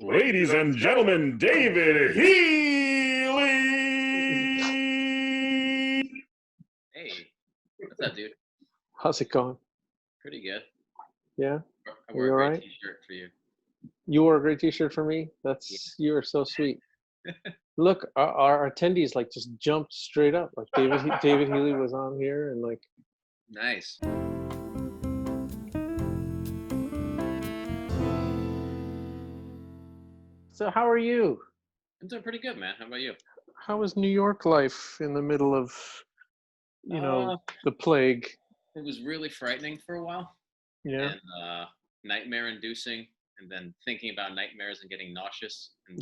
Ladies and gentlemen, David Healey! Hey, what's up, dude? How's it going? Pretty good. Yeah? I Are wore you a great alright? t-shirt for you. You wore a great t-shirt for me? You are so sweet. Look, our attendees like just jumped straight up. Like David Healey was on here and like. Nice. So how are you? I'm doing pretty good, man. How about you? How was New York life in the middle of, the plague? It was really frightening for a while. Yeah. And nightmare inducing, and then thinking about nightmares and getting nauseous and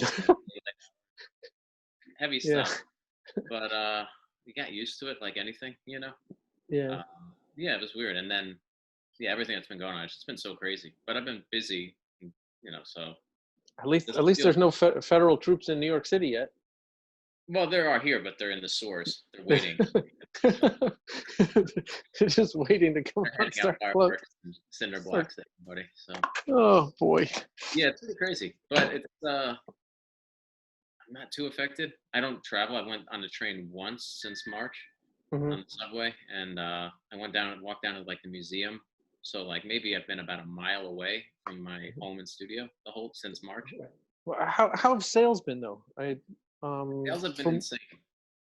heavy Yeah. stuff. But we got used to it like anything, you know? Yeah. Yeah, it was weird. And then, yeah, everything that's been going on, it's just been so crazy. But I've been busy, so. At least there's no federal troops in New York City yet. Well, there are here, but they're in the sewers. They're waiting. They're just waiting to come out and start fireworks and cinder blocks to everybody. So. Oh boy. Yeah, it's pretty crazy, but it's I'm not too affected. I don't travel. I went on the train once since March on the subway, and I walked down to like the museum. So like maybe I've been about a mile away from my home and studio since March. Well, how have sales been though? Sales have been insane.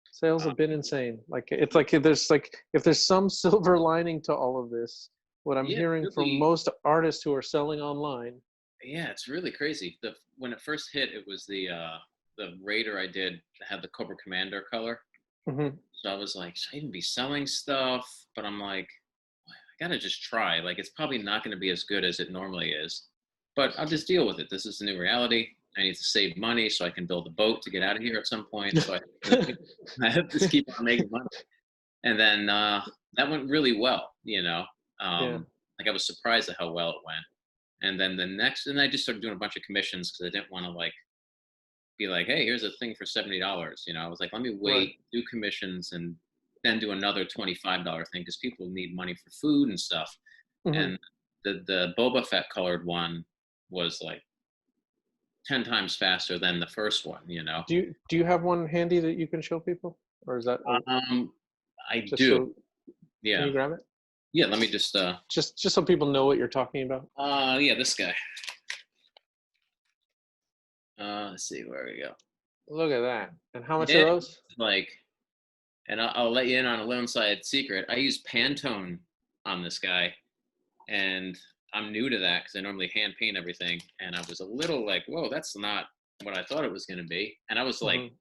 Sales have been insane. Like it's like if there's some silver lining to all of this, what I'm hearing from most artists who are selling online. Yeah, it's really crazy. When it first hit, it was the Raider I did that had the Cobra Commander color. So I was like, should I even be selling stuff? But I'm like, I gotta just try. Like, it's probably not going to be as good as it normally is, but I'll just deal with it. This is the new reality. I need to save money so I can build a boat to get out of here at some point. So I have to keep on making money. And then that went really well, Like I was surprised at how well it went. And then and I just started doing a bunch of commissions because I didn't want to like be like, hey, here's a thing for $70. I was like, let me wait, do commissions, and then do another $25 thing because people need money for food and stuff. And the Boba Fett colored one was like 10 times faster than the first one, Do you have one handy that you can show people, or is that? I do. Yeah. Can you grab it? Yeah. Let me just so people know what you're talking about. Yeah, this guy. Let's see, where we go. Look at that. And how much are those? Like, and I'll let you in on a little inside secret. I use Pantone on this guy, and I'm new to that because I normally hand paint everything. And I was a little like, whoa, that's not what I thought it was going to be. And I was like,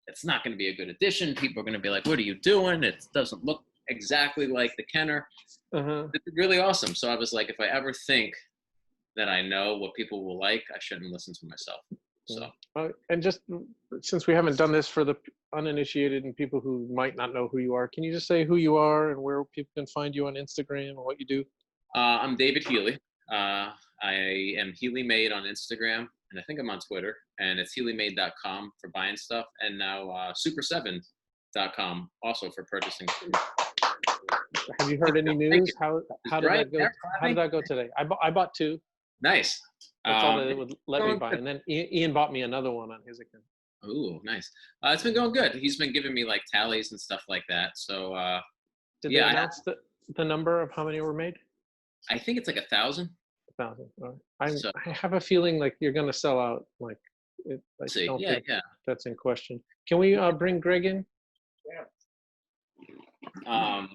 it's not going to be a good addition. People are going to be like, what are you doing? It doesn't look exactly like the Kenner. It's really awesome. So I was like, if I ever think that I know what people will like, I shouldn't listen to myself. So. And just since we haven't done this for the uninitiated and people who might not know who you are, can you just say who you are and where people can find you on Instagram and what you do? I'm David Healey. I am Healeymade on Instagram, and I think I'm on Twitter, and it's Healeymade.com for buying stuff, and now Super7.com also for purchasing. Have you heard any news? How did that go? How did that go today? I bought 2. Nice. That's all that it would let me buy, and then Ian bought me another one on his account. Ooh, nice. It's been going good. He's been giving me like tallies and stuff like that. So did they announce the number of how many were made? I think it's like 1,000. 1,000. I have a feeling like you're going to sell out. Like, I don't think that's in question. Can we bring Greg in? Yeah.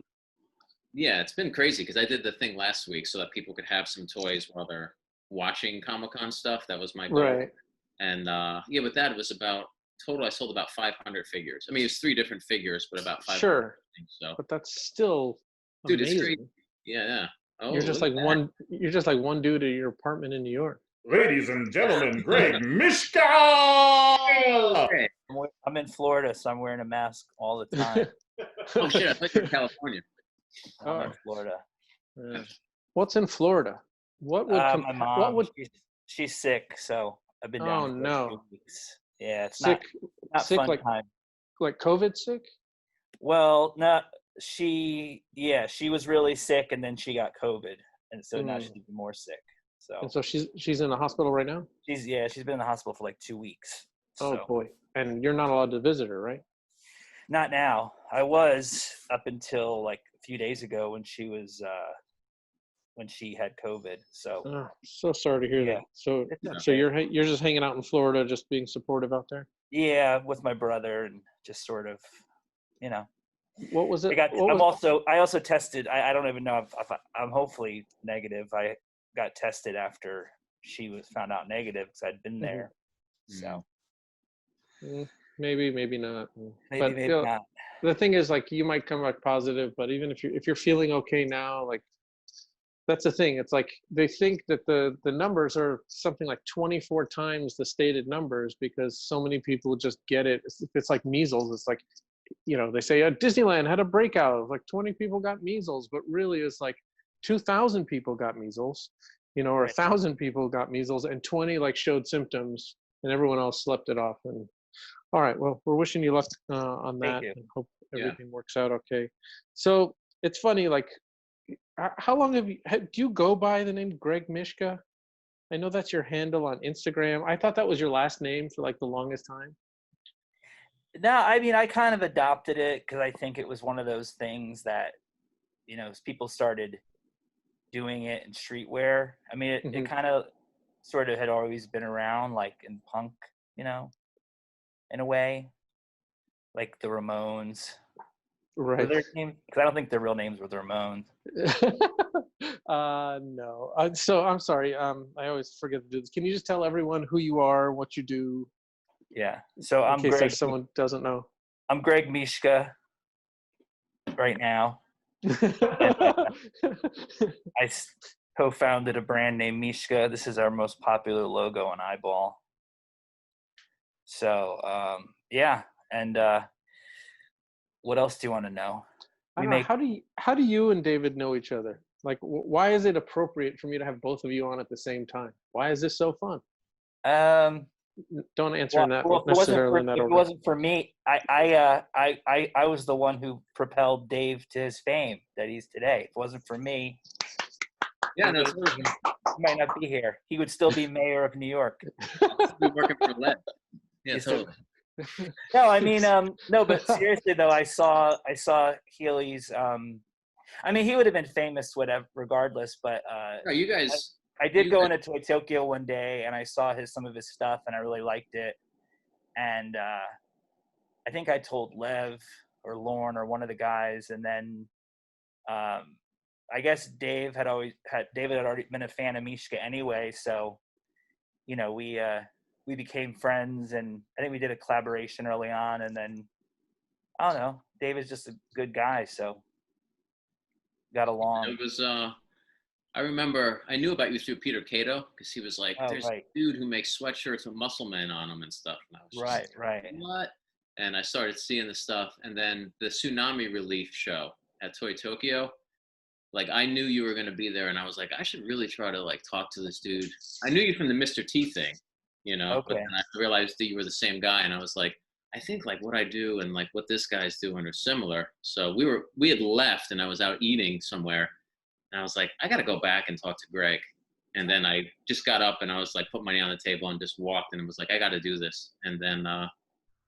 Yeah, it's been crazy because I did the thing last week so that people could have some toys while they're watching Comic-Con stuff. That was my goal. Right. And with that, it was about total. I sold about 500 figures. I mean, it's 3 different figures, but about 500. Sure. So. But that's still dude, amazing. It's great. Yeah. Oh, you're just like one. You're just like one dude at your apartment in New York. Ladies and gentlemen, Greg Mishka. Okay. I'm in Florida, so I'm wearing a mask all the time. Oh shit! I thought you were in California. I'm in Florida. What's in Florida? What would my mom? She's sick, so I've been down for a few weeks. Yeah, it's sick. Not sick fun like time. Like COVID sick? Well, no. She was really sick, and then she got COVID, and so now she's even more sick. And so she's in the hospital right now? She's been in the hospital for like 2 weeks. Oh boy. And you're not allowed to visit her, right? Not now. I was up until like a few days ago when she was when she had COVID. So so sorry to hear that. So you're just hanging out in Florida, just being supportive out there? Yeah, with my brother and just sort of, you know. What was it? I also tested. I don't even know if I'm hopefully negative. I got tested after she was found out negative because I'd been there. So maybe not. Maybe not. The thing is, like, you might come back positive, but even if you're feeling okay now, like, that's the thing. It's like they think that the numbers are something like 24 times the stated numbers because so many people just get it. It's like measles. It's like, you know, they say Disneyland had a breakout, like 20 people got measles, but really it's like 2,000 people got measles, you know, or 1,000 people got measles and 20 like showed symptoms and everyone else slept it off. And all right, well, we're wishing you luck on that and hope everything works out okay. So it's funny, like, how long do you go by the name Greg Mishka? I know that's your handle on Instagram. I thought that was your last name for like the longest time. No, I mean, I kind of adopted it because I think it was one of those things that, you know, as people started doing it in streetwear. I mean, it kind of sort of had always been around, like in punk, you know, in a way, like the Ramones. Right. Because I don't think their real names were the Ramones. No. So I'm sorry. I always forget to do this. Can you just tell everyone who you are, what you do? Yeah. So in case there's someone doesn't know. I'm Greg Mishka right now. I co-founded a brand named Mishka. This is our most popular logo on Eyeball. So, yeah. And what else do you want to know? How do you and David know each other? Like, why is it appropriate for me to have both of you on at the same time? Why is this so fun? Don't answer in that necessarily in that order. If it wasn't for me, I was the one who propelled Dave to his fame that he's today. If it wasn't for me, he might not be here. He would still be mayor of New York. Be working for Lead. Yeah, totally. No, I mean, no, but seriously though, I saw Healey's. I mean, he would have been famous, whatever, regardless. But you guys. I did go into Toy Tokyo one day and I saw some of his stuff and I really liked it. And I think I told Lev or Lorne or one of the guys. And then I guess David had already been a fan of Mishka anyway. So, you know, we became friends and I think we did a collaboration early on. And then, I don't know, David's just a good guy. So got along. It was, I remember I knew about you through Peter Cato because he was like, there's a dude who makes sweatshirts with Muscle Men on them and stuff. And I was just like, what? And I started seeing the stuff. And then the Tsunami Relief show at Toy Tokyo, like I knew you were going to be there. And I was like, I should really try to like talk to this dude. I knew you from the Mr. T thing, you know, but then I realized that you were the same guy. And I was like, I think like what I do and like what this guy's doing are similar. So we had left and I was out eating somewhere. And I was like, I got to go back and talk to Greg. And then I just got up and I was like, put money on the table and just walked and it was like, I got to do this. And then,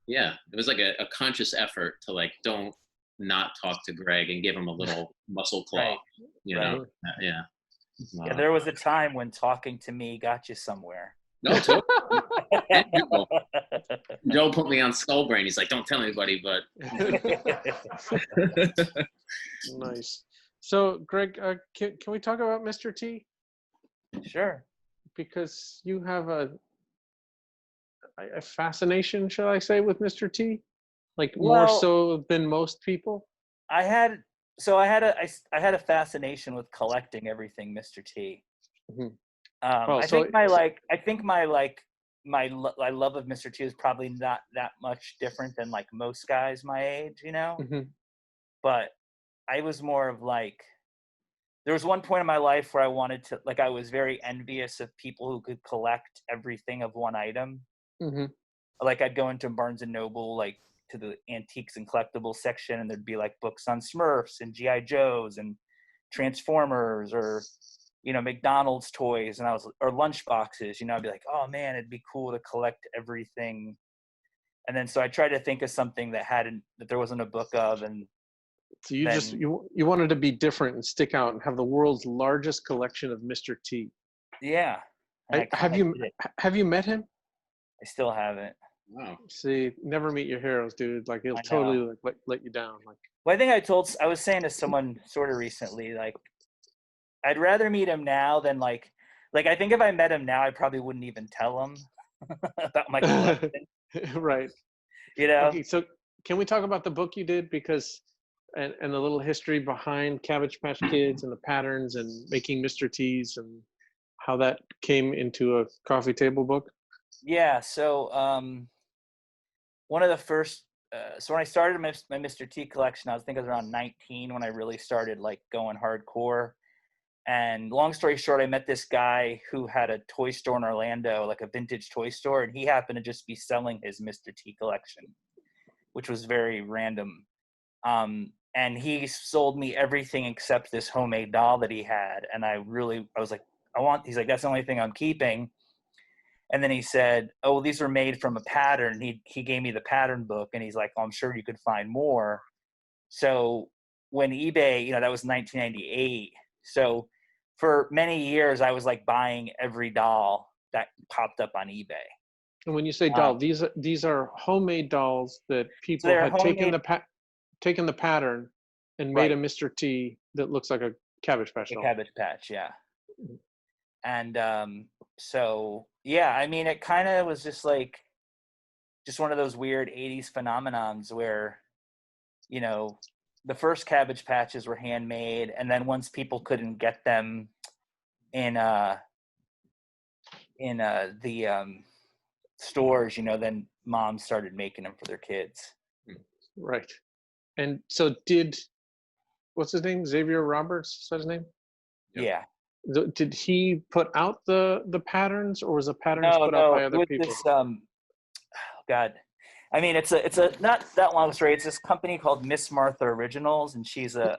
yeah, it was like a conscious effort to like, don't not talk to Greg and give him a little muscle claw, you know? Yeah. Yeah, there was a time when talking to me got you somewhere. No, totally. Joe put me on Skull Brain. He's like, don't tell anybody, but. Nice. So, Greg, can we talk about Mr. T? Sure. Because you have a fascination, shall I say, with Mr. T? Like more so than most people? I had a fascination with collecting everything Mr. T. Mm-hmm. I think my love of Mr. T is probably not that much different than like most guys my age, you know? Mm-hmm. But I was more of like, there was one point in my life where I wanted to, like, I was very envious of people who could collect everything of one item. Mm-hmm. Like I'd go into Barnes and Noble, like to the antiques and collectibles section, and there'd be like books on Smurfs and G.I. Joes and Transformers, or, McDonald's toys, and or lunch boxes, I'd be like, oh man, it'd be cool to collect everything. And then so I tried to think of something that there wasn't a book of, and so you wanted to be different and stick out and have the world's largest collection of Mr. T. Yeah. Have you met him? I still haven't. Wow. See, never meet your heroes, dude. Like, he'll totally let you down. Like, well, I think I was saying to someone sort of recently, like, I'd rather meet him now than like I think if I met him now, I probably wouldn't even tell him about my collection. Right. Okay, so can we talk about the book you did? Because and the little history behind Cabbage Patch Kids and the patterns and making Mr. T's and how that came into a coffee table book? Yeah, so one of the first so when I started my Mr. T collection, I was around 19 when I really started like going hardcore. And long story short, I met this guy who had a toy store in Orlando, like a vintage toy store, and he happened to just be selling his Mr. T collection, which was very random. And he sold me everything except this homemade doll that he had. And I was like, he's like, that's the only thing I'm keeping. And then he said, oh, well, these were made from a pattern. He gave me the pattern book, and he's like, oh, I'm sure you could find more. So when eBay, that was 1998. So for many years, I was like buying every doll that popped up on eBay. And when you say doll, these are homemade dolls that people had taken the pattern and made a Mr. T that looks like a Cabbage Patch doll. Cabbage Patch, yeah. And so yeah, I mean, it kind of was just one of those weird 80s phenomenons where, the first Cabbage Patches were handmade, and then once people couldn't get them in the stores, then moms started making them for their kids. Right. And so what's his name? Xavier Roberts, is that his name? Yeah. Did he put out the patterns, or was the patterns put out by other people? God. I mean, it's a not that long story. It's this company called Miss Martha Originals, and she's a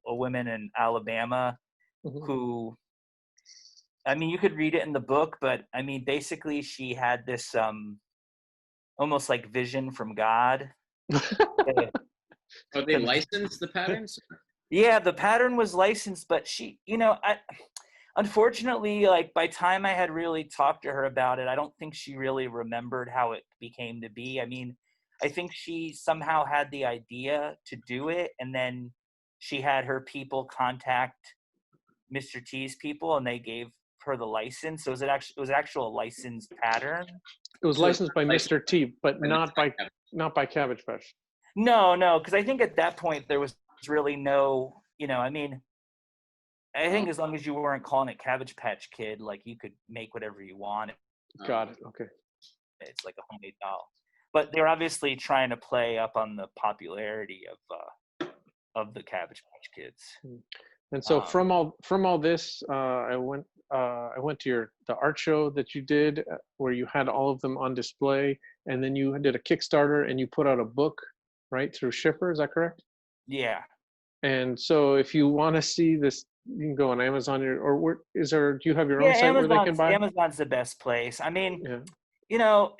woman in Alabama who, I mean, you could read it in the book, but I mean, basically she had this almost like vision from God. Are they licensed, the patterns? Yeah, the pattern was licensed, but she, unfortunately, like by time I had really talked to her about it, I don't think she really remembered how it became to be. I mean, I think she somehow had the idea to do it, and then she had her people contact Mr. T's people, and they gave her the license. So it was actual licensed pattern. It was licensed by Mr. T, but not by Cabbage Patch. No, because I think at that point there was really no, I mean, I think as long as you weren't calling it Cabbage Patch Kid, like you could make whatever you wanted. Got it. Okay. It's like a homemade doll, but they're obviously trying to play up on the popularity of the Cabbage Patch Kids. And so from all this, I went to the art show that you did, where you had all of them on display, and then you did a Kickstarter and you put out a book, right, through Schiffer. Is that correct? Yeah. And so if you want to see this, you can go on Amazon, do you have your own site where they can buy? Amazon's the best place. I mean, you don't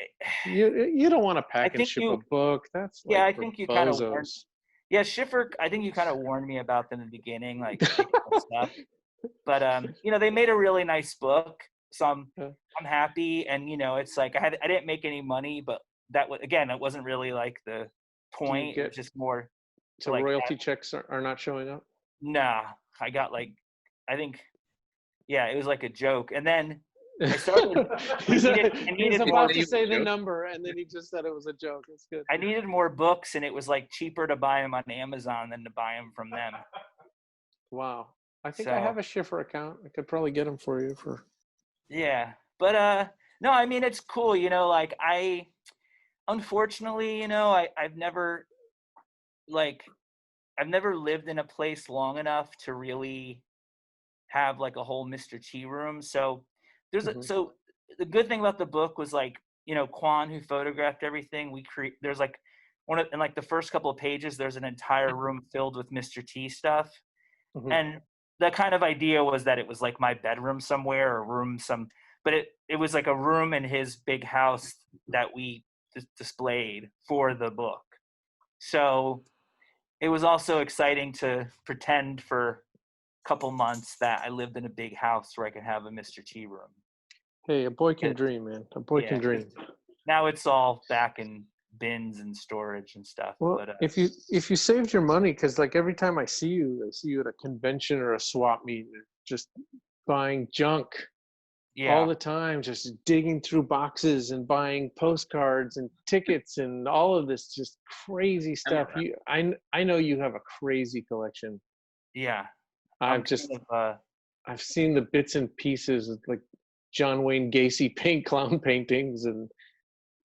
want to pack and ship a book. That's like I think you kind of warned. Yeah, Schiffer. I think you kind of warned me about them in the beginning, like stuff. But they made a really nice book, so I'm happy. And it's like I didn't make any money, but it wasn't really like the point. It's just more. So royalty checks are not showing up? Nah, I got I think, it was like a joke. And then I started. He's about to say the number, and then he just said it was a joke. It's good. I needed more books, and it was like cheaper to buy them on Amazon than to buy them from them. Wow. I think I have a Schiffer account. I could probably get them for you for. Yeah, but no, I mean, it's cool. Unfortunately, I've never lived in a place long enough to really have like a whole Mr. T room. So so the good thing about the book was Quan, who photographed everything. There's in the first couple of pages, there's an entire room filled with Mr. T stuff. And the kind of idea was that it was like my bedroom somewhere or room but it was like a room in his big house that we displayed for the book. So it was also exciting to pretend for a couple months that I lived in a big house where I could have a Mr. T room. Hey, a boy can dream, man. A boy can dream. Now it's all back in bins and storage and stuff. Well, but if you saved your money, because like every time I see you at a convention or a swap meet, just buying junk all the time, just digging through boxes and buying postcards and tickets and all of this just crazy stuff. I know you have a crazy collection. Yeah, I've seen the bits and pieces of like John Wayne Gacy clown paintings, and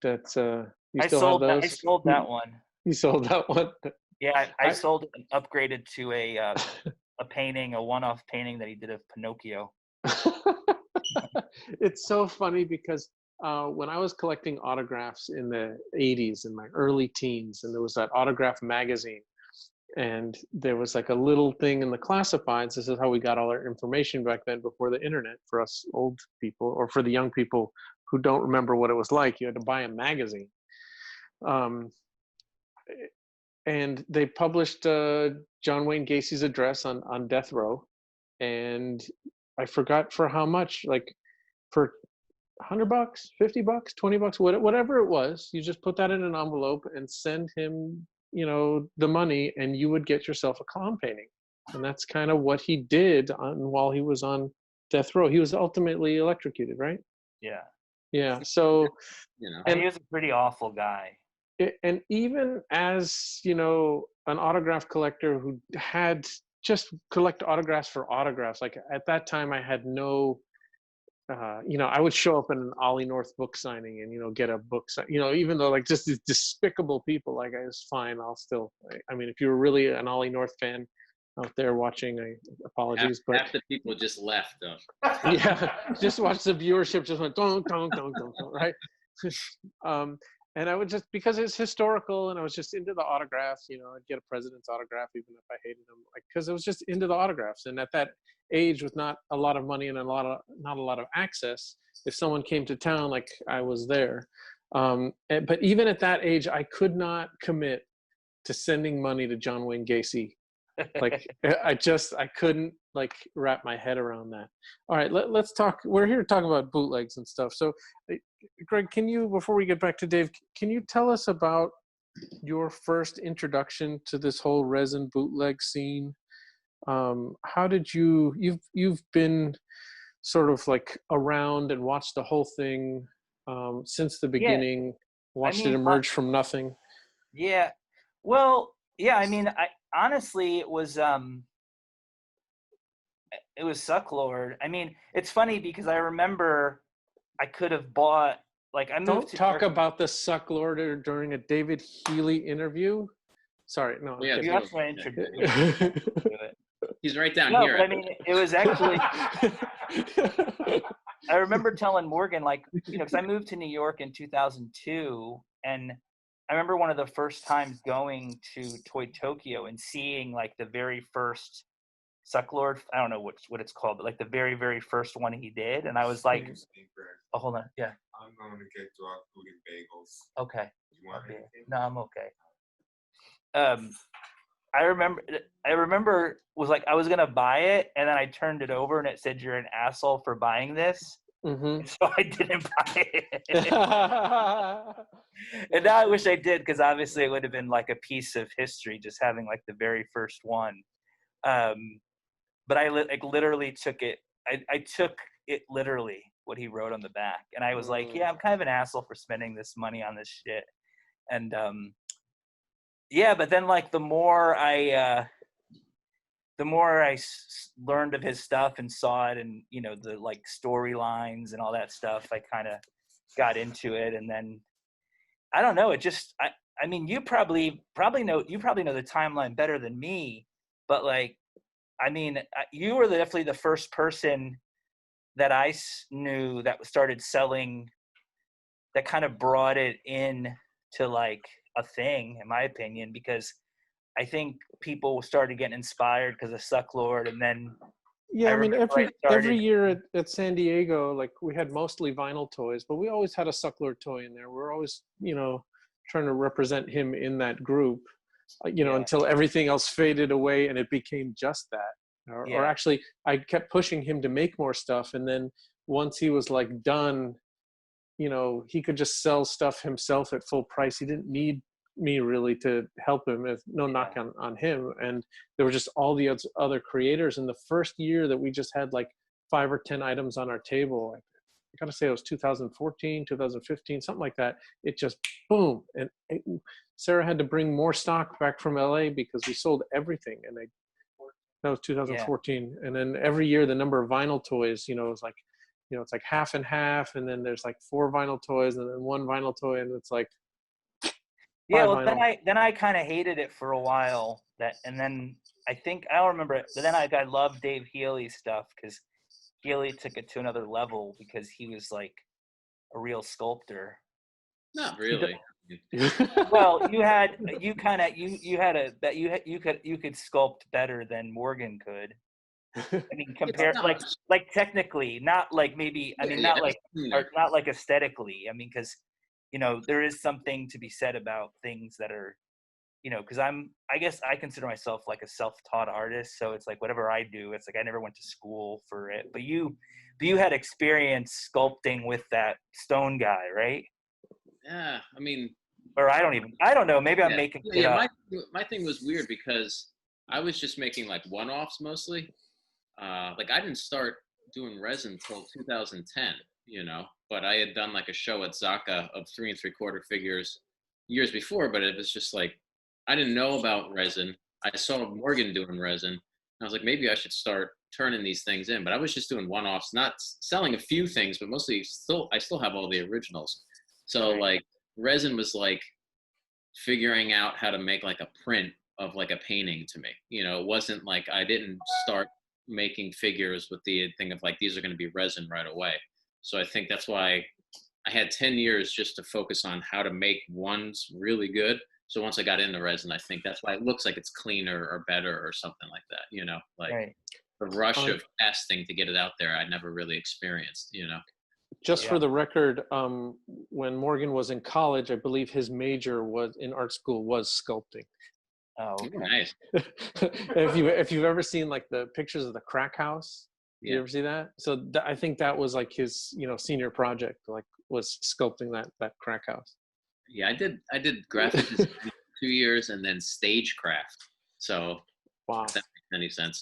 that's I sold that one. You sold that one? Yeah, I sold it and upgraded to a painting, a one-off painting that he did of Pinocchio. It's so funny because when I was collecting autographs in the 80s, in my early teens, and there was that autograph magazine, and there was like a little thing in the classifieds. This is how we got all our information back then before the internet, for us old people, or for the young people who don't remember what it was like. You had to buy a magazine. And they published John Wayne Gacy's address on death row, and I forgot for how much, like for $100, $50, $20, whatever it was. You just put that in an envelope and send him, the money, and you would get yourself a clown painting. And that's kind of what he did while he was on death row. He was ultimately electrocuted, right? Yeah. So, and he was a pretty awful guy. And even as an autograph collector who had just collect autographs for autographs, like at that time I had no I would show up in an Ollie North book signing and get a book even though like just these despicable people, like I was fine, I'll still, I mean, if you were really an Ollie North fan out there watching, apologies, but half the people just left though. Yeah, just watch the viewership just went don't, right? And I would just, because it's historical, and I was just into the autographs, I'd get a president's autograph even if I hated them, like, because I was just into the autographs. And at that age, with not a lot of money and not a lot of access, if someone came to town, like I was there. But even at that age, I could not commit to sending money to John Wayne Gacy. Like I couldn't like wrap my head around that. All right, let's talk. We're here to talk about bootlegs and stuff. So Greg, can you, before we get back to Dave, can you tell us about your first introduction to this whole resin bootleg scene? How did you've been sort of like around and watched the whole thing since the beginning, watched it emerge from nothing? Yeah. Well, yeah, I mean, honestly, it was Sucklord. I mean, it's funny because I remember I could have bought, like, I moved Don't to talk about the Sucklord during a David Healey interview. Sorry, no. Yeah, you have to introduce it. He's right down No, here. but I mean, it was actually. I remember telling Morgan, like, because I moved to New York in 2002, and I remember one of the first times going to Toy Tokyo and seeing like the very first Sucklord. I don't know what it's called, but like the very, very first one he did. And I was like, oh, hold on. Yeah. I'm going to get dog food and bagels. Okay. You want anything? No, I'm okay. I remember was like, I was going to buy it, and then I turned it over and it said, "You're an asshole for buying this." Mm-hmm. So I didn't buy it. And now I wish I did, because obviously it would have been like a piece of history just having like the very first one. But I literally took it. I took it literally, what he wrote on the back. And I was like, yeah, I'm kind of an asshole for spending this money on this shit. And but then like the more I learned of his stuff and saw it, and the like storylines and all that stuff, I kind of got into it. And then I don't know, it just I mean, you probably know the timeline better than me, but like, I mean, you were definitely the first person that I knew that started selling, that kind of brought it in to like a thing, in my opinion, because I think people started getting inspired because of Sucklord, and then Yeah, I mean, remember I every started. year at San Diego, like we had mostly vinyl toys, but we always had a suckler toy in there. We're always, trying to represent him in that group, Yeah. until everything else faded away and it became just that. Or Yeah. actually, I kept pushing him to make more stuff, and then once he was like done, he could just sell stuff himself at full price. He didn't need me really to help him. If no knock on him. And there were just all the other creators. And the first year that we just had like 5 or 10 items on our table, I gotta say it was 2014, 2015, something like that. It just boom. And Sarah had to bring more stock back from LA because we sold everything. And that was 2014. And then every year the number of vinyl toys, was like, it's like half and half, and then there's like 4 vinyl toys and then 1 vinyl toy, and it's like Yeah, well, vinyl. then I kind of hated it for a while. And then I don't remember it, but then I loved Dave Healey's stuff because Healey took it to another level because he was like a real sculptor. Not really. Well, you could sculpt better than Morgan could. I mean, compared like technically, not like maybe. I mean, not like not like aesthetically. I mean, because there is something to be said about things that are, because I guess I consider myself like a self-taught artist. So it's like whatever I do, it's like I never went to school for it. But you had experience sculpting with that stone guy, right? Yeah, I mean. Or I don't know. Maybe I'm making it up. My thing was weird because I was just making like one-offs mostly. Like I didn't start doing resin till 2010, but I had done like a show at Zaka of 3 3/4 figures years before, but it was just like, I didn't know about resin. I saw Morgan doing resin. And I was like, maybe I should start turning these things in, but I was just doing one-offs, not selling a few things, but mostly I still have all the originals. So like resin was like figuring out how to make like a print of like a painting to me. It wasn't like I didn't start making figures with the thing of like these are going to be resin right away. So I think that's why I had 10 years just to focus on how to make ones really good. So once I got into resin, I think that's why it looks like it's cleaner or better or something like that, like the rush of testing to get it out there I never really experienced. Just for the record, when Morgan was in college, I believe his major was in art school was sculpting. Oh, okay. Nice. if you've ever seen like the pictures of the crack house, you ever see that? So I think that was like his senior project, like was sculpting that crack house. Yeah, I did graphic design for 2 years and then stagecraft. So wow, if that makes any sense.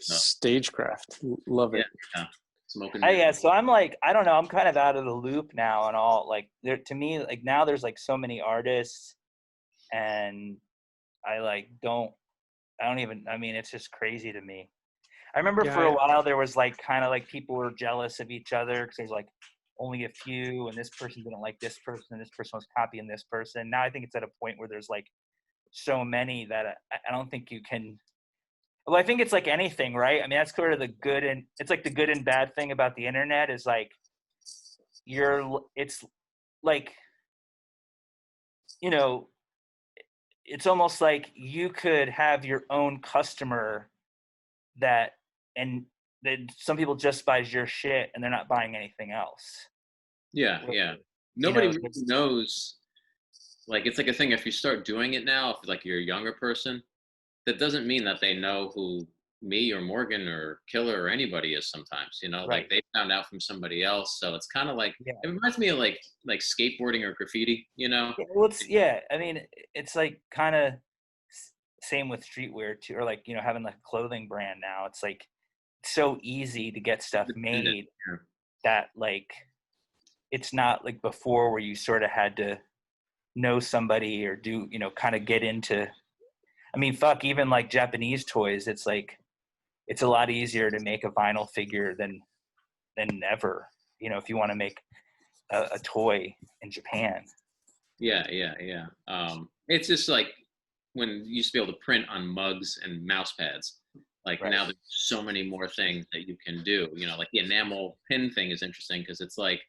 Stagecraft, love it. Yeah. Smoking. So I'm like, I don't know, I'm kind of out of the loop now and all. Like there, to me, like now there's like so many artists, and I don't even. I mean, it's just crazy to me. I remember for a while there was like kind of like people were jealous of each other because there's like only a few, and this person didn't like this person, and this person was copying this person. Now I think it's at a point where there's like so many that I don't think you can. Well, I think it's like anything, right? I mean, that's sort of the good, and it's like the good and bad thing about the internet is like it's like, it's almost like you could have your own customer and some people just buys your shit and they're not buying anything else. Yeah. Nobody really knows. Like, it's like a thing, if you start doing it now, if like you're a younger person, that doesn't mean that they know who me or Morgan or Killer or anybody is sometimes, like they found out from somebody else. So it's kind of like, it reminds me of like skateboarding or graffiti, Well, I mean, it's like kind of same with streetwear too, or like, having like a clothing brand now. It's like, it's so easy to get stuff made that like, it's not like before where you sort of had to know somebody or do, kind of get into, I mean, fuck, even like Japanese toys, it's like, it's a lot easier to make a vinyl figure than ever, if you want to make a toy in Japan. Yeah. It's just like when you used to be able to print on mugs and mouse pads. Like now there's so many more things that you can do, like the enamel pin thing is interesting because it's like,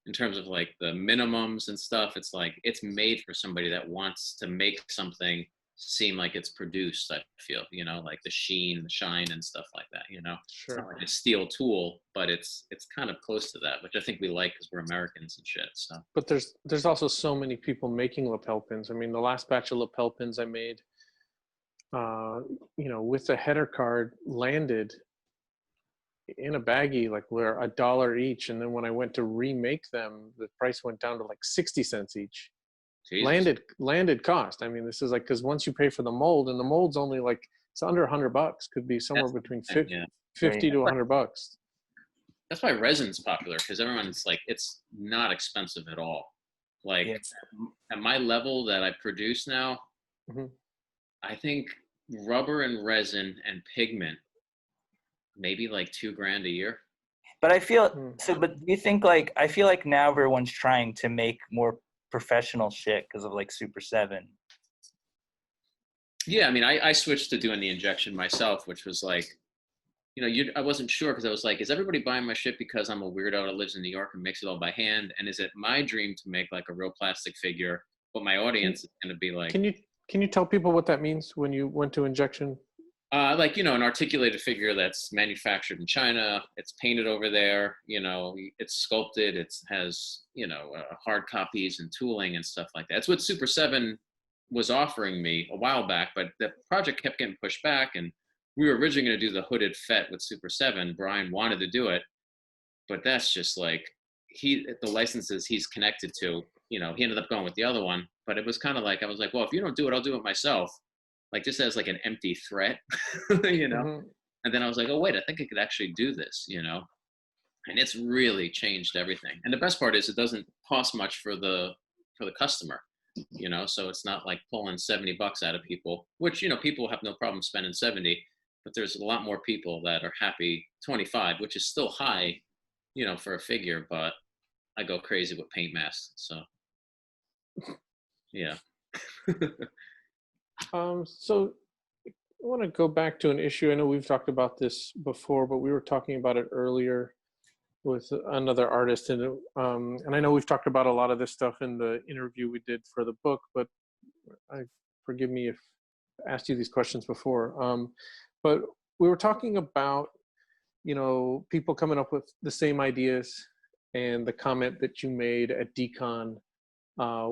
in terms of like the minimums and stuff, it's like, it's made for somebody that wants to make something seem like it's produced. I feel, you know, like the sheen, the shine, and stuff like that. You know, it's not like a steel tool, but it's kind of close to that, which I think we like because we're Americans and shit. So, but there's also so many people making lapel pins. I mean, the last batch of lapel pins I made, you know, with the header card landed in a baggie, like were $1 each, and then when I went to remake them, the price went down to like 60 cents each. Jesus. Landed cost. I mean, this is like, because once you pay for the mold, and the mold's only like, it's under $100, could be somewhere between 50 to $100. That's why resin's popular, because everyone's like, it's not expensive at all. Like at my level that I produce now, I think rubber and resin and pigment, maybe like $2,000 a year. But I feel but do you think, like, I feel like now everyone's trying to make more professional shit because of like Super 7. Yeah, I mean, I switched to doing the injection myself, which was like, you know, I wasn't sure, because I was like, is everybody buying my shit because I'm a weirdo that lives in New York and makes it all by hand? And is it my dream to make like a real plastic figure, but my audience is going to be like... Can you tell people what that means when you went to injection? Like, you know, an articulated figure that's manufactured in China, it's painted over there, you know, it's sculpted, it has, you know, hard copies and tooling and stuff like that. That's what Super 7 was offering me a while back, but the project kept getting pushed back, and we were originally going to do the hooded FET with Super 7. Brian wanted to do it, but that's just like, the licenses he's connected to, you know, he ended up going with the other one, but it was kind of like, I was like, well, if you don't do it, I'll do it myself. Like, just as like an empty threat, you know? And then I was like, oh, wait, I think I could actually do this, you know? And it's really changed everything. And the best part is it doesn't cost much for the customer, you know? So it's not like pulling $70 out of people, which, you know, people have no problem spending 70, but there's a lot more people that are happy 25, which is still high, you know, for a figure, but I go crazy with paint masks. So, yeah. So I want to go back to an issue. I know we've talked about this before, but we were talking about it earlier with another artist, and I know we've talked about a lot of this stuff in the interview we did for the book, but forgive me if I asked you these questions before. But we were talking about, you know, people coming up with the same ideas, and the comment that you made at DKECON,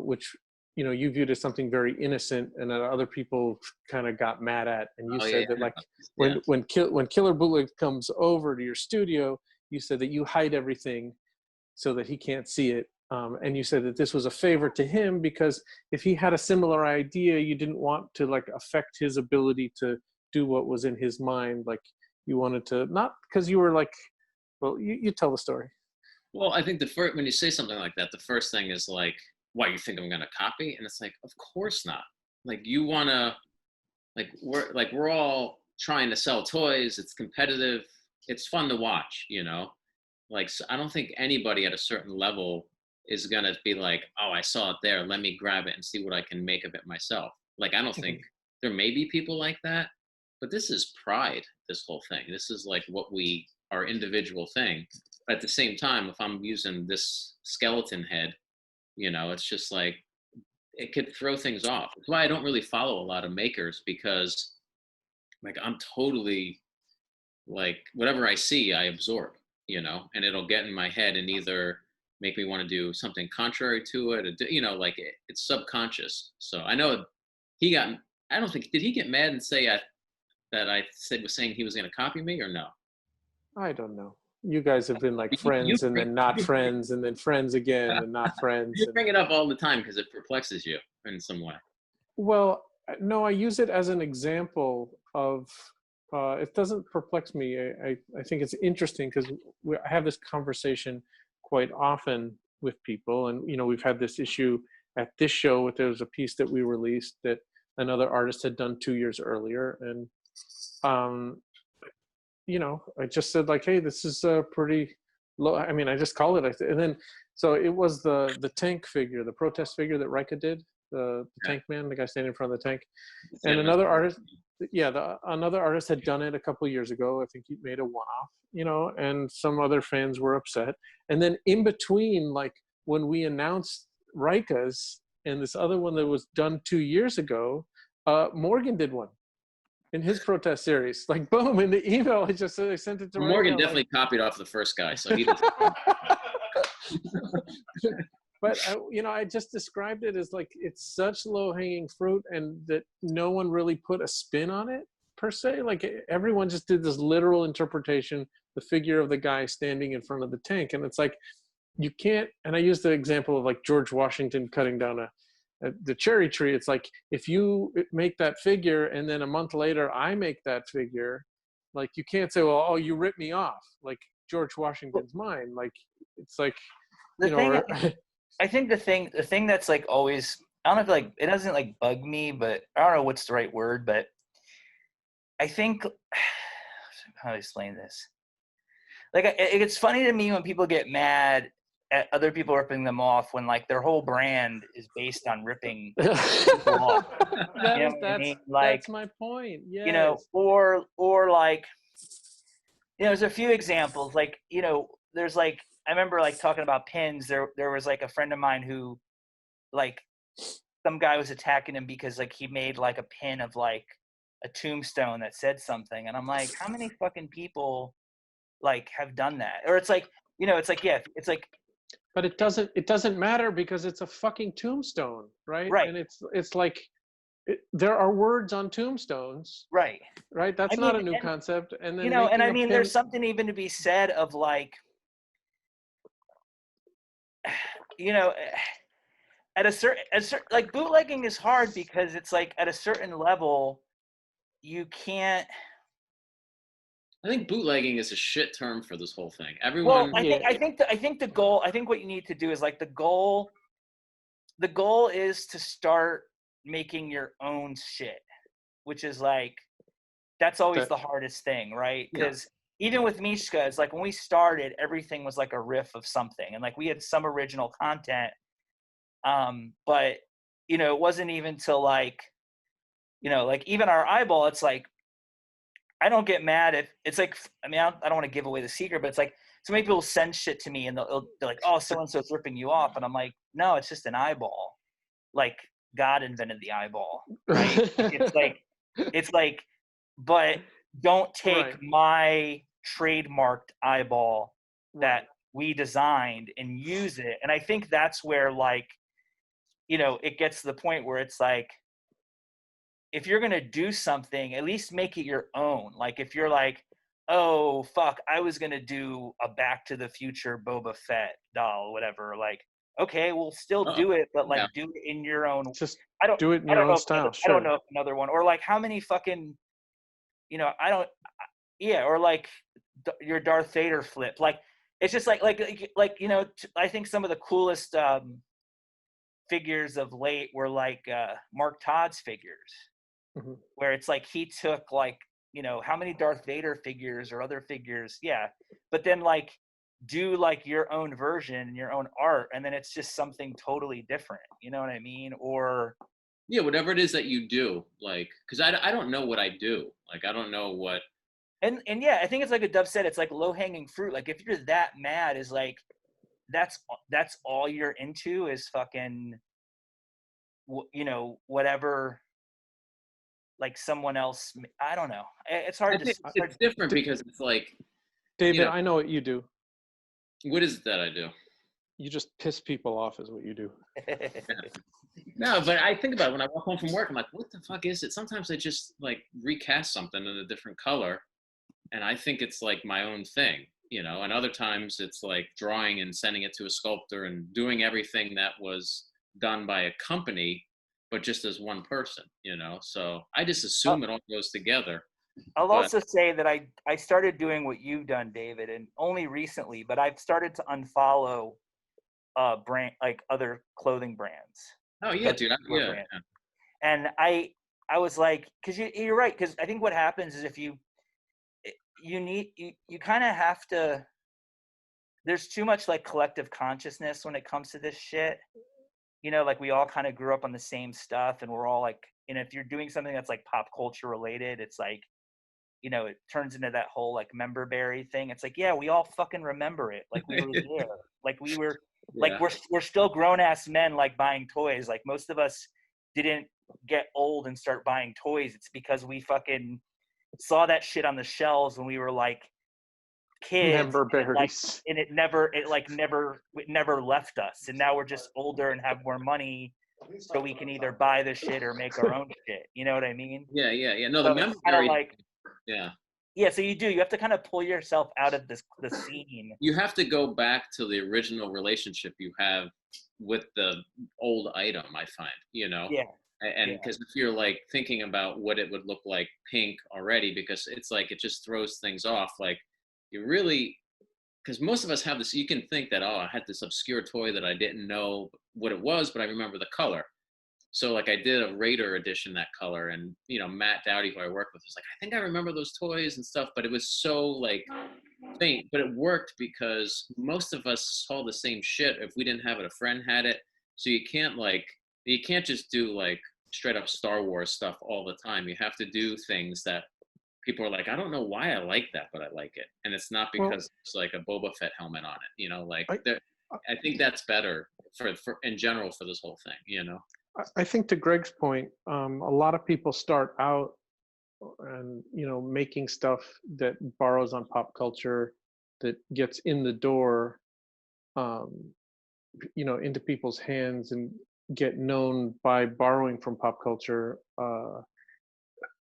which, you know, you viewed as something very innocent, and that other people kind of got mad at. And you said that, like, when Killer Bootleg comes over to your studio, you said that you hide everything so that he can't see it. And you said that this was a favor to him, because if he had a similar idea, you didn't want to like affect his ability to do what was in his mind. Like, you wanted to, not because you were like, well, you tell the story. Well, I think when you say something like that, the first thing is like, why, you think I'm going to copy? And it's like, of course not. Like, you want to, we're all trying to sell toys. It's competitive. It's fun to watch, you know? Like, so I don't think anybody at a certain level is going to be like, oh, I saw it there, let me grab it and see what I can make of it myself. Like, I don't think, there may be people like that, but this is pride, this whole thing. This is like our individual thing. But at the same time, if I'm using this skeleton head, you know, it's just like, it could throw things off. That's why I don't really follow a lot of makers, because like, I'm totally like, whatever I see, I absorb, you know, and it'll get in my head and either make me want to do something contrary to it, or, you know, like it's subconscious. So I know I don't think, did he get mad and say that I was saying he was going to copy me, or no? I don't know. You guys have been like friends and then not friends and then friends again and not friends. You bring it up all the time because it perplexes you in some way. Well, no, I use it as an example of, it doesn't perplex me. I think it's interesting because I have this conversation quite often with people. And, you know, we've had this issue at this show. There was a piece that we released that another artist had done 2 years earlier. And, you know, I just said like, hey, this is a pretty low. I mean, I just call it. And then, so it was the tank figure, the protest figure that Rika did, the tank man, the guy standing in front of the tank. And another artist, another artist had done it a couple of years ago. I think he made a one-off, you know, and some other fans were upset. And then in between, like when we announced Rika's and this other one that was done 2 years ago, Morgan did one in his protest series. Like, boom, in the email, I sent it to Morgan Raymo, definitely copied off the first guy, so he doesn't. But I just described it as like it's such low-hanging fruit, and that no one really put a spin on it per se. Like everyone just did this literal interpretation, the figure of the guy standing in front of the tank, and it's like you can't. And I used the example of like George Washington cutting down the cherry tree. It's like if you make that figure and then a month later I make that figure, like you can't say, well, oh, you ripped me off, like George Washington's mine. Like it's like I think the thing that's like always, I don't know if like it doesn't like bug me, but I don't know what's the right word, but I think how to explain this. Like it's funny to me when people get mad at other people ripping them off when like their whole brand is based on ripping people off. That's my point. Yes. You know, or like, you know, there's a few examples. Like, you know, there's like, I remember like talking about pins. There was like a friend of mine who, like, some guy was attacking him because like he made like a pin of like a tombstone that said something, and I'm like, how many fucking people like have done that? Or it's like, you know, it's like, yeah, it's like. But it doesn't matter because it's a fucking tombstone, right? Right. And it's like there are words on tombstones. Right. Right. That's not a new concept. And then you know, and I mean, there's something even to be said of like, you know, at a certain like bootlegging is hard because it's like at a certain level you can't. I think bootlegging is a shit term for this whole thing. Everyone. Well, I think the goal. I think what you need to do is like the goal. The goal is to start making your own shit, which is like that's always the hardest thing, right? Because even with Mishka, it's like when we started, everything was like a riff of something, and like we had some original content, but you know, it wasn't even till like, you know, like even our eyeball, it's like. I don't get mad if it's like, I mean, I don't want to give away the secret, but it's like so many people send shit to me and they're like, oh, so-and-so's ripping you off. And I'm like, no, it's just an eyeball. Like God invented the eyeball, right? it's like, but don't take my trademarked eyeball that we designed and use it. And I think that's where like, you know, it gets to the point where it's like, if you're going to do something, at least make it your own. Like if you're like, oh, fuck, I was going to do a Back to the Future Boba Fett doll, whatever. Like, okay, we'll still do it, but like do it in your own. Just do it in your own style. I don't know if another one. Or like how many fucking, you know, or like your Darth Vader flip. Like, it's just like, you know, I think some of the coolest figures of late were like Mark Todd's figures. Mm-hmm. Where it's like he took like, you know, how many Darth Vader figures or other figures, but then like do like your own version and your own art, and then it's just something totally different. You know what I mean? Or whatever it is that you do, like, because I don't know what I do. Like I don't know what. And I think it's like a Dove said, it's like low hanging fruit. Like if you're that mad, is like that's all you're into is fucking, you know, whatever. Like someone else, I don't know. It's hard to. It's different because it's like. David, you know, I know what you do. What is it that I do? You just piss people off, is what you do. No, but I think about it when I walk home from work. I'm like, what the fuck is it? Sometimes I just like recast something in a different color, and I think it's like my own thing, you know. And other times it's like drawing and sending it to a sculptor and doing everything that was done by a company. But just as one person, you know, so I just assume it all goes together. I'll also say that I started doing what you've done, David, and only recently, but I've started to unfollow brand like other clothing brands. Oh yeah, dude. Yeah. And I was like, because you're right, because I think what happens is if you kind of have to. There's too much like collective consciousness when it comes to this shit. You know, like we all kind of grew up on the same stuff, and we're all like, and if you're doing something that's like pop culture related, it's like, you know, it turns into that whole like member berry thing. It's like, yeah, we all fucking remember it. Like we were there. Like we were, like we're still grown ass men like buying toys. Like most of us didn't get old and start buying toys, it's because we fucking saw that shit on the shelves when we were like kids, Member berries. and it never left us. And now we're just older and have more money, so we can either buy the shit or make our own shit. You know what I mean? Yeah. No, So the member it's kind of berry. like, Yeah. so you have to kind of pull yourself out of the scene. You have to go back to the original relationship you have with the old item, I find, Yeah. And because if you're like thinking about what it would look like pink already, because it's like it just throws things off. Like you really, because most of us have this, you can think that, oh, I had this obscure toy that I didn't know what it was, but I remember the color. So like I did a Raider edition, that color, and Matt Dowdy, who I work with, was like, I think I remember those toys and stuff, but it was so like faint, but it worked because most of us saw the same shit. If we didn't have it, a friend had it. So you can't just do like straight up Star Wars stuff all the time. You have to do things that people are like, I don't know why I like that, but I like it. And it's not because it's like a Boba Fett helmet on it, I think that's better for in general for this whole thing, I think to Greg's point, a lot of people start out and making stuff that borrows on pop culture, that gets in the door, into people's hands and get known by borrowing from pop culture,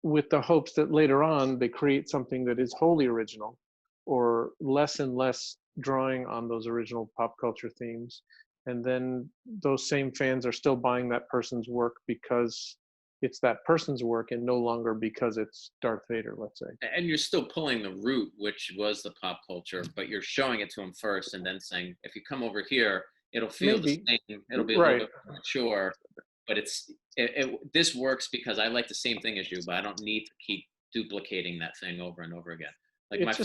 with the hopes that later on they create something that is wholly original, or less and less drawing on those original pop culture themes. And then those same fans are still buying that person's work because it's that person's work and no longer because it's Darth Vader, let's say. And you're still pulling the root, which was the pop culture, but you're showing it to them first and then saying, if you come over here, it'll feel the same. It'll be a little bit more mature, but this works because I like the same thing as you, but I don't need to keep duplicating that thing over and over again. Like it's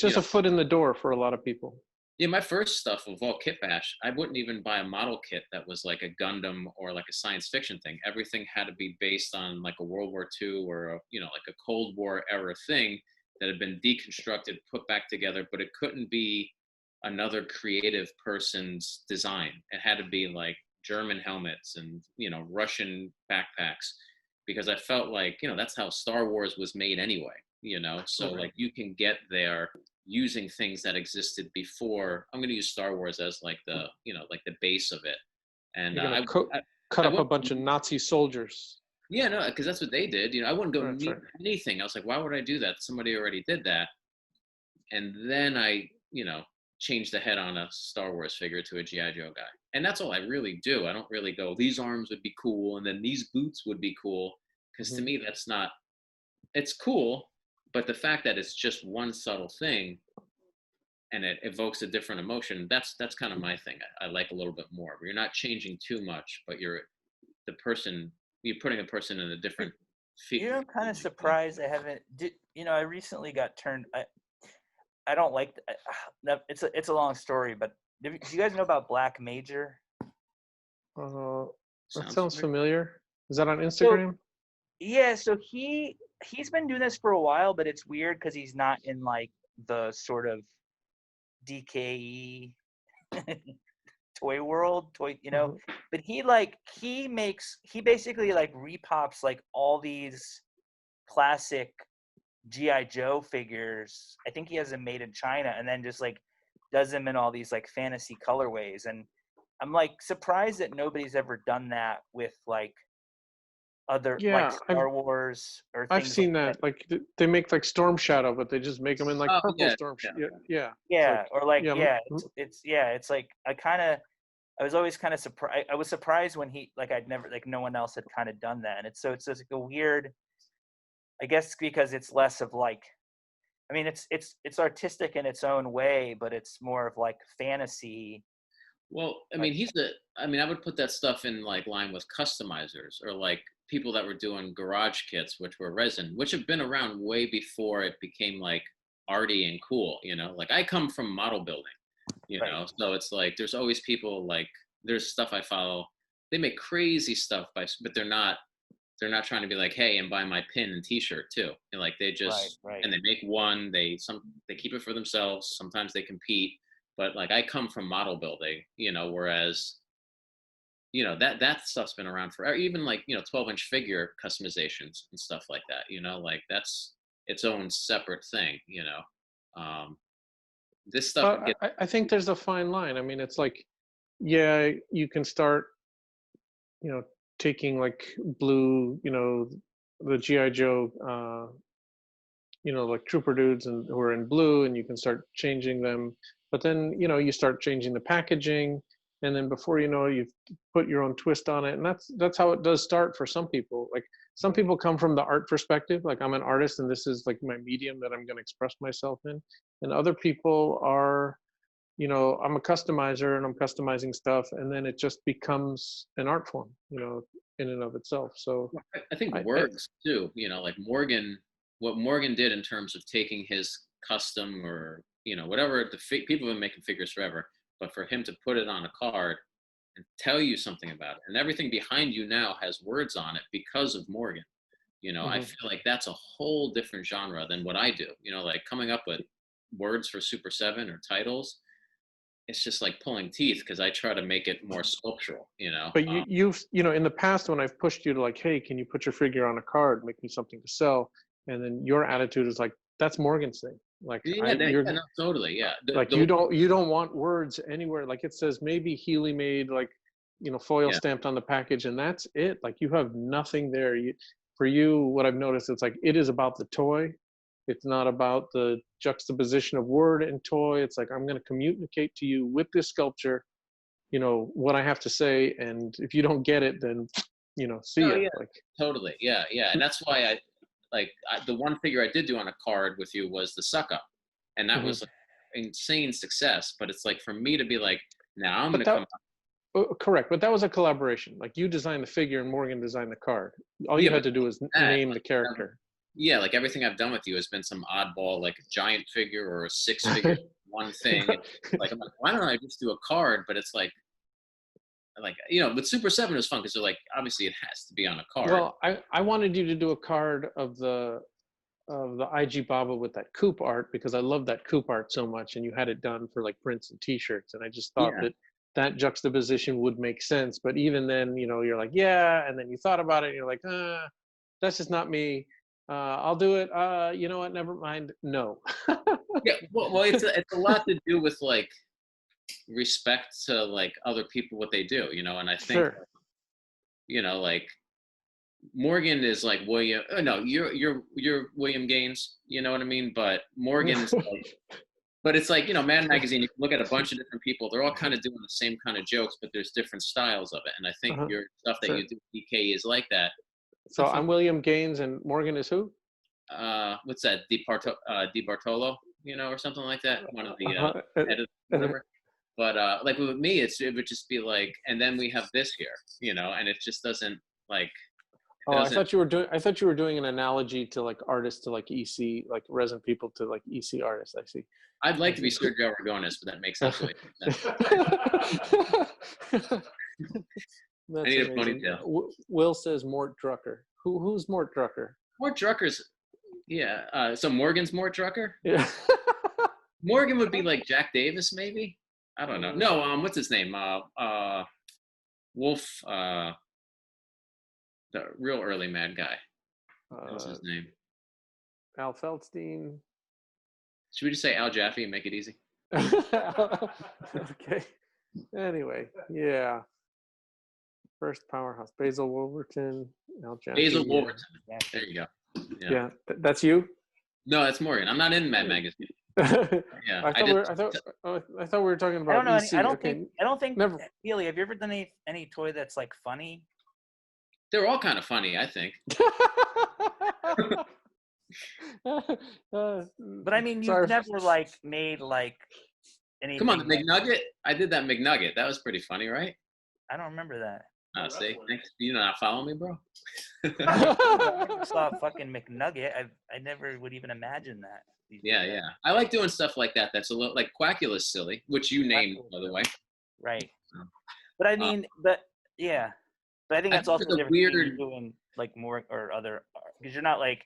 just a foot in the door for a lot of people. Yeah, my first stuff of all kit bash, I wouldn't even buy a model kit that was like a Gundam or like a science fiction thing. Everything had to be based on like a World War II or like a Cold War era thing that had been deconstructed, put back together, but it couldn't be another creative person's design. It had to be like German helmets and Russian backpacks, because I felt like that's how Star Wars was made anyway. So like you can get there using things that existed before. I'm going to use Star Wars as like the like the base of it, and I cut up a bunch of Nazi soldiers. Yeah, no, because that's what they did. I wouldn't go meet anything. I was like, why would I do that? Somebody already did that. And then I changed the head on a Star Wars figure to a G.I. Joe guy, and that's all I really do. I don't really go, these arms would be cool, and then these boots would be cool, because to me that's not. It's cool. But the fact that it's just one subtle thing and it evokes a different emotion, that's kind of my thing. I like a little bit more. You're not changing too much, but you're putting a person in a different field. I'm kind of surprised I haven't. I recently got turned. I don't like. It's a long story, but do you guys know about Black Major? That sounds familiar. Is that on Instagram? So he's been doing this for a while, but it's weird because he's not in like the sort of DKE toy world, but he basically like repops like all these classic G.I. Joe figures. I think he has them made in China, and then just like does them in all these like fantasy colorways. And I'm like surprised that nobody's ever done that with like other like Star Wars or things. I've seen that. Like they make like Storm Shadow, but they just make them in like purple Storm Shadow. It's like I was always kind of surprised. I was surprised when no one else had kind of done that. And it's just like a weird, I guess, because it's less of like, I mean, it's artistic in its own way, but it's more of like fantasy. Well, I mean, I would put that stuff in like line with customizers or like people that were doing garage kits, which were resin, which have been around way before it became like arty and cool, like I come from model building, so it's like, there's always people like, there's stuff I follow, they make crazy stuff but they're not trying to be like, hey, and buy my pin and t-shirt too. Like they just, and they make one, they keep it for themselves. Sometimes they compete, but like I come from model building, whereas you know, that stuff's been around forever. Even like, you know, 12-inch figure customizations and stuff like that, you know, like that's its own separate thing, you know. This stuff gets, I think there's a fine line. I mean, it's like, yeah, you can start, you know, taking like blue, you know, the GI Joe, you know, like trooper dudes and who are in blue, and you can start changing them. But then, you know, you start changing the packaging, and then before you know it, you've put your own twist on it. And that's how it does start for some people. Like some people come from the art perspective, like I'm an artist and this is like my medium that I'm going to express myself in. And other people are, you know, I'm a customizer and I'm customizing stuff, and then it just becomes an art form, you know, in and of itself. So I think works too, you know, like Morgan, what Morgan did in terms of taking his custom or, you know, whatever, people have been making figures forever, but for him to put it on a card and tell you something about it, and everything behind you now has words on it because of Morgan. You know, I feel like that's a whole different genre than what I do. You know, like coming up with words for Super 7 or titles, it's just like pulling teeth because I try to make it more sculptural, you know. But you've, you know, in the past when I've pushed you to like, hey, can you put your figure on a card, make me something to sell? And then your attitude is like, that's Morgan's thing. Like, yeah, no, totally, yeah. Like you don't want words anywhere. Like it says maybe Healeymade, like, you know, foil stamped on the package, and that's it. Like you have nothing there. For you, what I've noticed, it's like it is about the toy. It's not about the juxtaposition of word and toy. It's like I'm going to communicate to you with this sculpture, you know, what I have to say, and if you don't get it, then, you know, see ya. Yeah, like totally, yeah, and that's why the one figure I did do on a card with you was the suck up, and that was like insane success. But it's like for me to be like, now I'm going to come up. Correct, but that was a collaboration. Like you designed the figure and Morgan designed the card. All you had to do was name the character. Yeah, like everything I've done with you has been some oddball, like a giant figure or a 6-figure one thing. Like I'm like, why don't I just do a card? But it's like you know, with Super 7 is fun because they're like, obviously it has to be on a card. Well, I wanted you to do a card of the IG Baba with that coupe art because I love that coupe art so much, and you had it done for like prints and T-shirts, and I just thought that juxtaposition would make sense. But even then, you know, you're like, yeah, and then you thought about it, and you're like, that's just not me. I'll do it. You know what? Never mind. No. Yeah, well, it's a lot to do with like respect to like other people, what they do, you know. And I think, you know, like Morgan is like William. Oh, no, you're William Gaines. You know what I mean? But Morgan's like, but it's like, you know, Mad Magazine. You can look at a bunch of different people. They're all kind of doing the same kind of jokes, but there's different styles of it. And I think your stuff that you do, DK, is like that. So I'm William Gaines, and Morgan is who? What's that? Di Bartolo, you know, or something like that. One of the editors, whatever. But like with me, it would just be like, and then we have this here, you know, and it just doesn't like. I thought you were doing an analogy to like artists to like EC, like resin people to like EC artists. I see. I'd like to be Sergio Aragonis, but that makes sense. I need a ponytail. Will says Mort Drucker. Who's Mort Drucker? Mort Drucker's, yeah. So Morgan's Mort Drucker? Yeah. Morgan would be like Jack Davis, maybe? I don't know. No, what's his name? Wolf, the real early Mad guy. What's his name? Al Feldstein. Should we just say Al Jaffe and make it easy? Okay. Anyway, yeah. First powerhouse. Basil Wolverton. Al Jaffe. Basil Wolverton. There you go. Yeah, that's you? No, that's Morgan. I'm not in Mad Magazine. Yeah, I thought we were talking about. I don't know. EC. I don't think. Never. Healy, have you ever done any toy that's like funny? They're all kind of funny, I think. But I mean, you've never like made like anything. Come on, the McNugget. I did that McNugget. That was pretty funny, right? I don't remember that. See, you not follow me, bro? I saw a fucking McNugget. I never would even imagine that. Yeah. I like doing stuff like that. That's a little like Quackula's silly, which you named, by the way. Right. But I mean, but I think that's also the difference between doing like more or other, because you're not like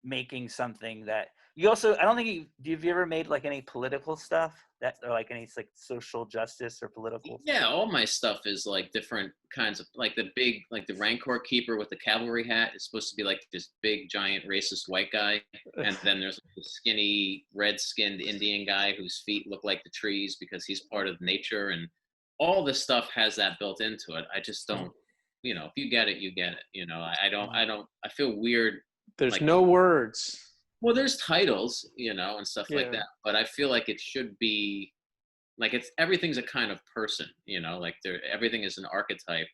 making something that You also, I don't think have you ever made like any political stuff that, or like any like social justice or political? Yeah, all my stuff is like different kinds of, like the big, like the Rancor Keeper with the cavalry hat is supposed to be like this big giant racist white guy, and then there's like the skinny red-skinned Indian guy whose feet look like the trees because he's part of nature, and all this stuff has that built into it. I just don't, you know, if you get it, you get it. You know, I feel weird. There's like, no words. Well, there's titles, you know, and stuff like Yeah. that, but I feel like it should be like everything's a kind of person, you know, like everything is an archetype.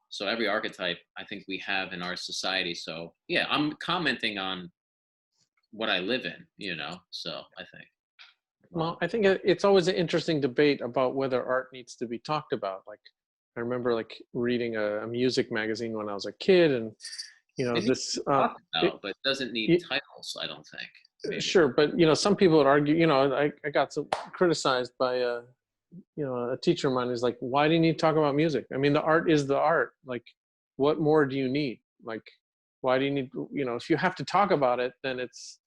So every archetype I think we have in our society. So yeah, I'm commenting on what I live in, you know. So I think. Well, I think it's always an interesting debate about whether art needs to be talked about. Like, I remember like reading a music magazine when I was a kid, and you know, this but it doesn't need titles, I don't think. Maybe. Sure, but you know, some people would argue, you know, I got so criticized by you know, a teacher of mine. Is like, why do you need to talk about music? I mean, the art is the art. Like, what more do you need? Like, why do you need, you know, if you have to talk about it, then it's,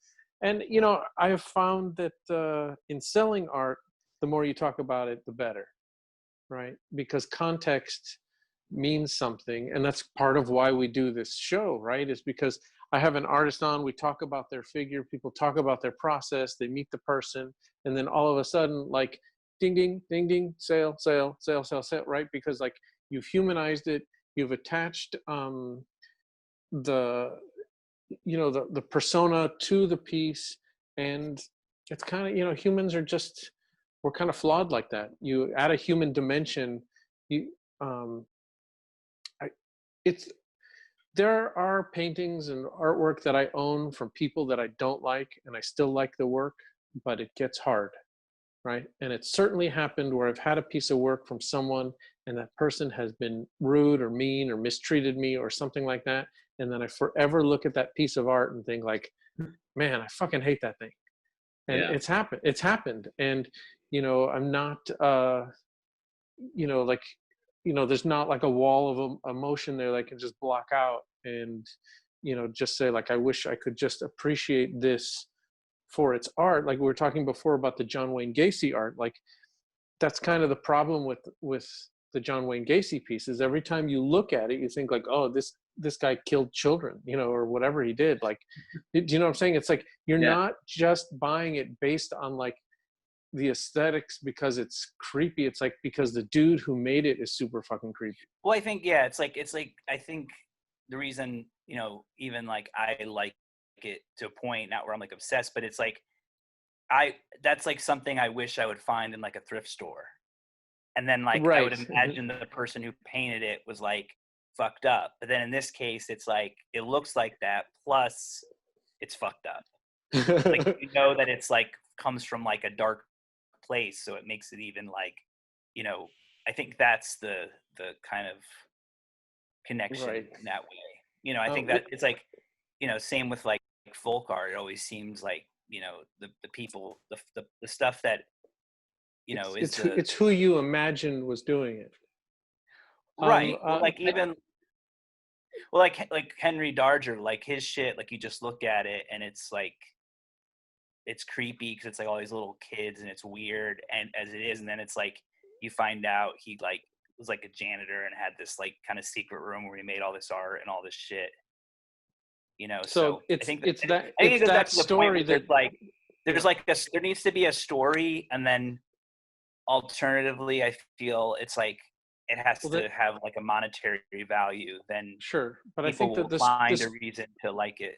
and you know, I have found that in selling art, the more you talk about it, the better, right? Because context means something, and that's part of why we do this show, right? Is because I have an artist on, we talk about their figure, people talk about their process, they meet the person, and then all of a sudden, like, ding, ding, ding, ding, sale, sale, sale, sale, sale, right? Because like you've humanized it, you've attached the, you know, the persona to the piece, and it's kind of, you know, humans are just, we're kind of flawed like that. You add a human dimension, you, there are paintings and artwork that I own from people that I don't like, and I still like the work, but it gets hard, right? And it certainly happened where I've had a piece of work from someone and that person has been rude or mean or mistreated me or something like that. And then I forever look at that piece of art and think like, man, I fucking hate that thing. And it's happened. And, you know, I'm not, you know, like, you know, there's not like a wall of emotion there that I can just block out and, you know, just say like, I wish I could just appreciate this for its art. Like we were talking before about the John Wayne Gacy art. Like that's kind of the problem with the John Wayne Gacy pieces. Every time you look at it, you think like, oh, this guy killed children, you know, or whatever he did. Like, do you know what I'm saying? It's like, you're not just buying it based on like the aesthetics because it's creepy. It's like because the dude who made it is super fucking creepy. Well, I think, yeah, it's like I think the reason, you know, even like I like it to a point, not where I'm like obsessed, but it's like that's like something I wish I would find in like a thrift store. And then like I would imagine the person who painted it was like fucked up. But then in this case, it's like it looks like that, plus it's fucked up. Like you know that it's like comes from like a dark place, so it makes it even like, you know, I think that's the kind of connection in that way. You know, I think that it's like, you know, same with like folk art. It always seems like, you know, the people, the stuff that, you know, it's who you imagine was doing it. Right. Like even, well, like Henry Darger, like his shit, like you just look at it and it's like, it's creepy because it's like all these little kids and it's weird and as it is, and then it's like you find out he like was like a janitor and had this like kind of secret room where he made all this art and all this shit, you know. So it's, I think it's that I think it's that story that there's like there needs to be a story, and then alternatively I feel it's like it has to have like a monetary value. Then sure, but I think think that find a reason to like it.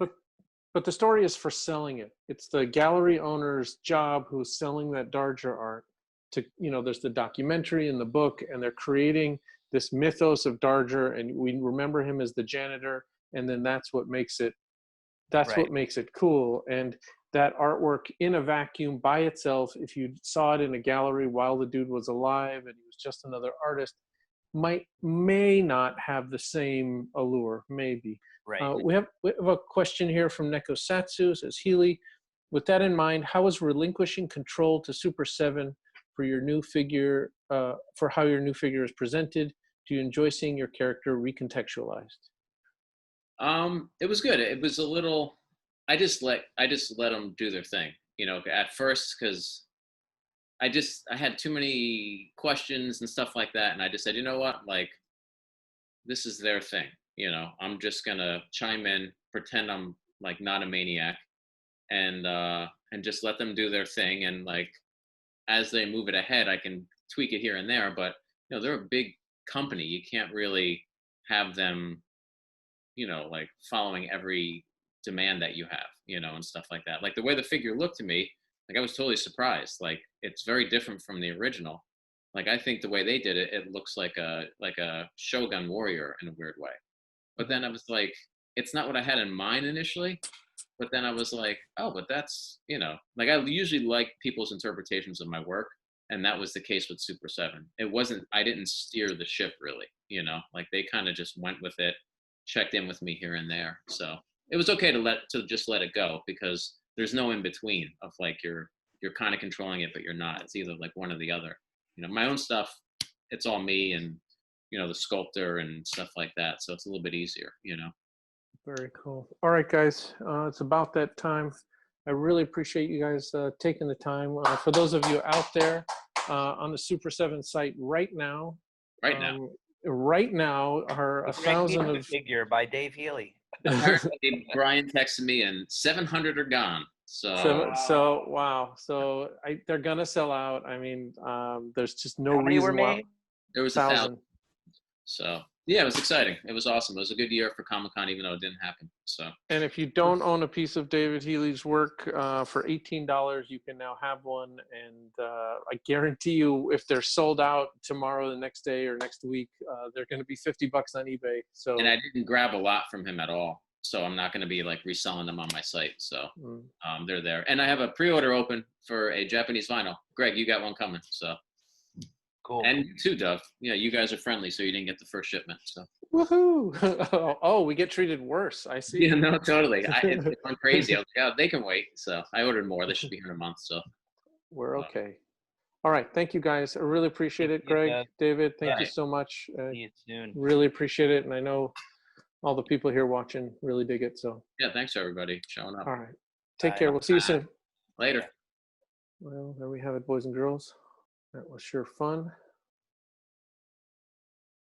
But the story is for selling it. It's the gallery owner's job who's selling that Darger art to, you know, there's the documentary in the book, and they're creating this mythos of Darger, and we remember him as the janitor, and then that's what makes it what makes it cool. And that artwork in a vacuum by itself, if you saw it in a gallery while the dude was alive and he was just another artist, may not have the same allure, maybe. We have a question here from Neko Satsu. Says, Healey, with that in mind, how is relinquishing control to Super 7 for your new figure, for how your new figure is presented? Do you enjoy seeing your character recontextualized? It was good. It was a little, I just let them do their thing, you know, at first, because I had too many questions and stuff like that, and I just said, you know what, like, this is their thing, you know. I'm just gonna chime in, pretend I'm like not a maniac, and just let them do their thing, and like as they move it ahead, I can tweak it here and there. But you know, they're a big company. You can't really have them, you know, like following every demand that you have, you know, and stuff like that. Like the way the figure looked to me, like I was totally surprised. Like it's very different from the original. Like I think the way they did it, it looks like a Shogun warrior in a weird way. But then I was like, it's not what I had in mind initially. But then I was like, oh, but that's, you know, like I usually like people's interpretations of my work. And that was the case with Super 7. It wasn't, I didn't steer the ship really, you know, like they kind of just went with it, checked in with me here and there. So it was okay to just let it go, because there's no in between of like you're kind of controlling it, but you're not. It's either like one or the other. You know, my own stuff, it's all me and, you know, the sculptor and stuff like that. So it's a little bit easier, you know. Very cool. All right, guys, it's about that time. I really appreciate you guys taking the time. For those of you out there on the Super 7 site right now, are The 1,000 Greg of Mishka figure by Dave Healey. Apparently, Brian texted me and 700 are gone. So wow. So they're gonna sell out. I mean, there's just no How many were reason why. made? there was 1,000. So yeah, it was exciting. It was awesome. It was a good year for Comic-Con, even though it didn't happen. So. And if you don't own a piece of David Healey's work, for $18, you can now have one. And I guarantee you, if they're sold out tomorrow, the next day, or next week, they're going to be $50 on eBay. So. And I didn't grab a lot from him at all, so I'm not going to be like reselling them on my site. So they're there, and I have a pre-order open for a Japanese vinyl. Greg, you got one coming, so. Cool. And you too, Dove. Yeah, you guys are friendly, so you didn't get the first shipment. So. Woohoo! Oh, we get treated worse. I see. Yeah, no, totally. It went crazy. I was like, oh, they can wait. So I ordered more. They should be here in a month. So. We're okay. All right. Thank you, guys. I really appreciate it. Greg, David, thank you so much. See you soon. Really appreciate it. And I know all the people here watching really dig it. So. Yeah, thanks everybody showing up. All right. Take care. We'll see you soon. Later. Well, there we have it, boys and girls. That was sure fun.